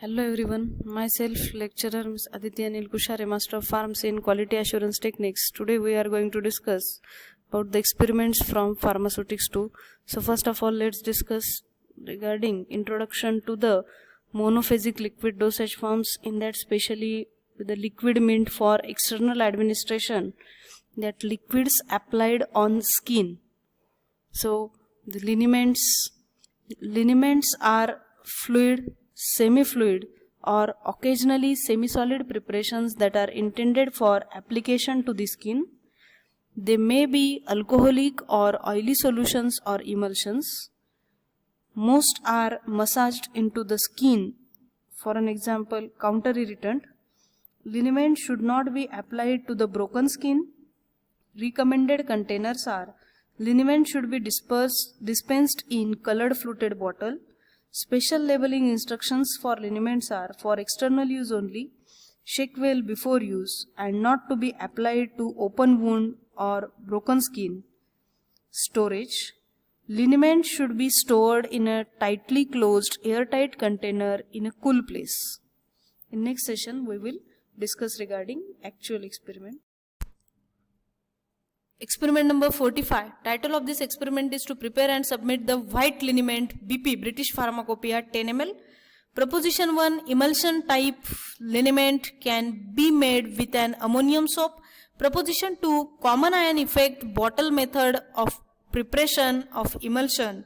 Hello everyone, myself lecturer Ms. Aditya Anil Kushare, Master of Pharmacy in Quality Assurance Techniques. Today we are going to discuss about the experiments from pharmaceutics 2. So first of all, let's discuss regarding introduction to the monophasic liquid dosage forms, in that specially the liquid meant for external administration, that liquids applied on skin. So the liniments are fluid, semi-fluid or occasionally semi-solid preparations that are intended for application to the skin. They may be alcoholic or oily solutions or emulsions. Most are massaged into the skin. For an example, counter-irritant. Liniment should not be applied to the broken skin. Recommended containers are: liniment should be dispensed in colored fluted bottle. Special labeling instructions for liniments are: for external use only, shake well before use, and not to be applied to open wound or broken skin. Storage: liniment should be stored in a tightly closed airtight container in a cool place. In next session we will discuss regarding actual experiment. Experiment number 45. Title of this experiment is to prepare and submit the white liniment BP British Pharmacopoeia 10 ml. Proposition 1. Emulsion type liniment can be made with an ammonium soap. Proposition 2. Common ion effect bottle method of preparation of emulsion.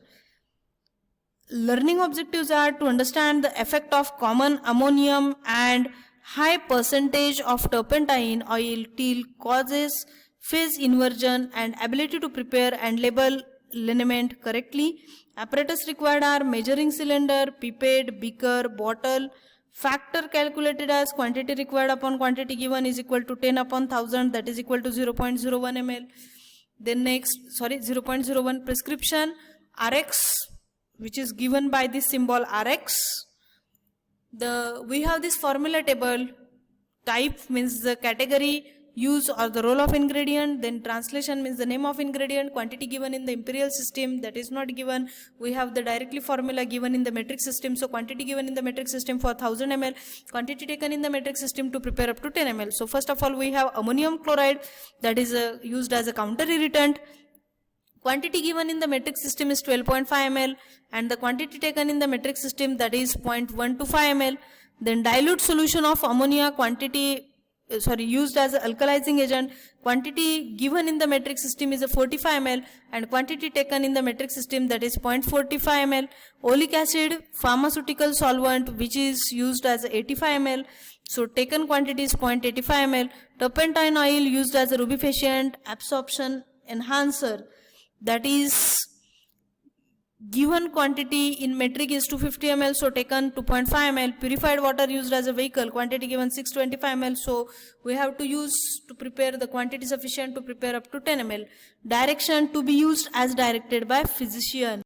Learning objectives are to understand the effect of common ammonium and high percentage of turpentine oil till causes phase inversion, and ability to prepare and label liniment correctly. Apparatus required are measuring cylinder, pipette, beaker, bottle. Factor calculated as quantity required upon quantity given is equal to 10 upon 1000, that is equal to 0.01 ml. Then next, 0.01 prescription Rx, which is given by this symbol Rx. We have this formula table. Type means the category, use or the role of ingredient, then translation means the name of ingredient, quantity given in the imperial system, that is not given. We have the directly formula given in the metric system, so quantity given in the metric system for 1000 ml, quantity taken in the metric system to prepare up to 10 ml. So first of all we have ammonium chloride, that is used as a counter irritant. Quantity given in the metric system is 12.5 ml and the quantity taken in the metric system, that is 0.125 ml. Then dilute solution of ammonia, used as an alkalizing agent. Quantity given in the metric system is a 45 ml and quantity taken in the metric system, that is 0.45 ml. Oleic acid, pharmaceutical solvent, which is used as 85 ml. So taken quantity is 0.85 ml. Turpentine oil used as a rubefacient absorption enhancer, that is given quantity in metric is 250 ml, so taken 2.5 ml. Purified water used as a vehicle, quantity given 625 ml, so we have to use to prepare the quantity sufficient to prepare up to 10 ml. Direction: to be used as directed by physician.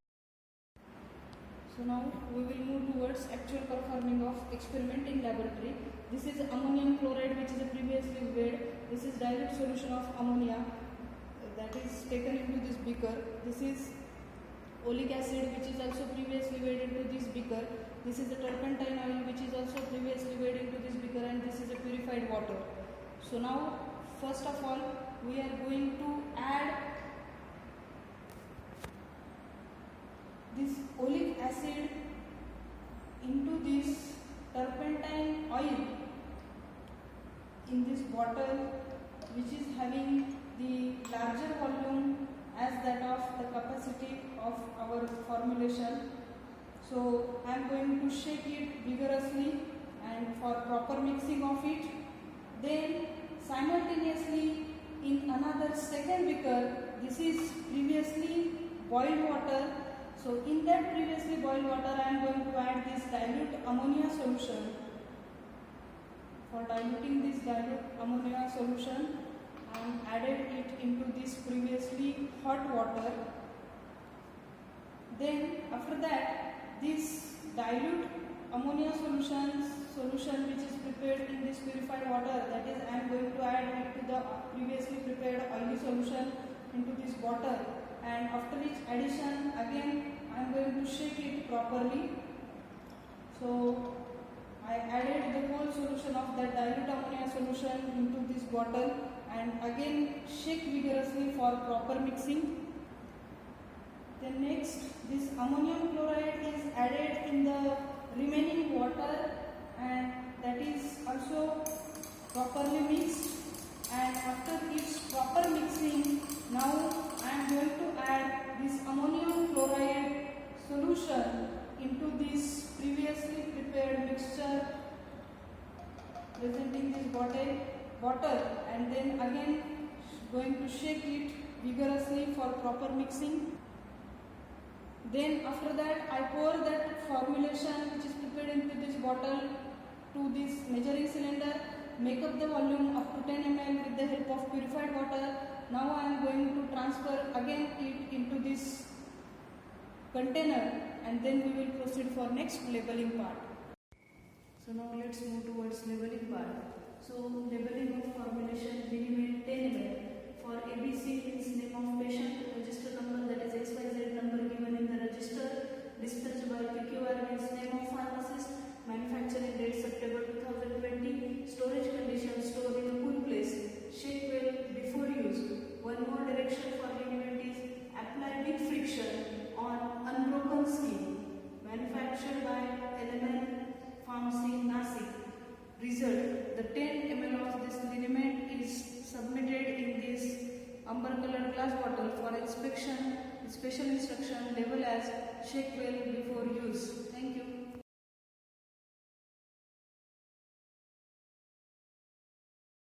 So now we will move towards actual performing of experiment in laboratory. This is ammonium chloride, which is a previously weighed. This is dilute solution of ammonia, that is taken into this beaker. This is oleic acid, which is also previously weighed into this beaker. This is the turpentine oil, which is also previously weighed into this beaker, and this is a purified water. So now first of all we are going to add this oleic acid into this turpentine oil in this bottle, which is having the larger volume as that of the capacity of our formulation. So I am going to shake it vigorously and for proper mixing of it. Then simultaneously in another second beaker, this is previously boiled water. So in that previously boiled water I am going to add this dilute ammonia solution. For diluting this dilute ammonia solution, I am added it into this previously hot water. Then after that, this dilute ammonia solution which is prepared in this purified water, that is I am going to add it to the previously prepared oily solution into this bottle, and after each addition again I am going to shake it properly. So I added the whole solution of that dilute ammonia solution into this bottle and again shake vigorously for proper mixing. Then next, this ammonium chloride is added in the remaining water and that is also properly mixed, and after its proper mixing, now I am going to add this ammonium chloride solution into this previously prepared mixture present in this bottle and then again going to shake it vigorously for proper mixing. Then after that I pour that formulation which is prepared into this bottle to this measuring cylinder, make up the volume up to 10 ml with the help of purified water. Now I am going to transfer again it into this container and then we will proceed for next labeling part. So now let's move towards labeling part. So labeling of formulation Liniment 10 ml. For ABC means name of patient, register number that is XYZ number given in the register, dispatched by PQR means name of pharmacist, manufacturing date September 2020, storage condition stored in a cool place, shake well before use. One more direction for liniment is apply with friction on unbroken skin, manufactured by Element Pharmacy Nasik. Result, the 10 ml of this liniment is submitted in this amber colored glass bottle for inspection with special instruction label as shake well before use. Thank you.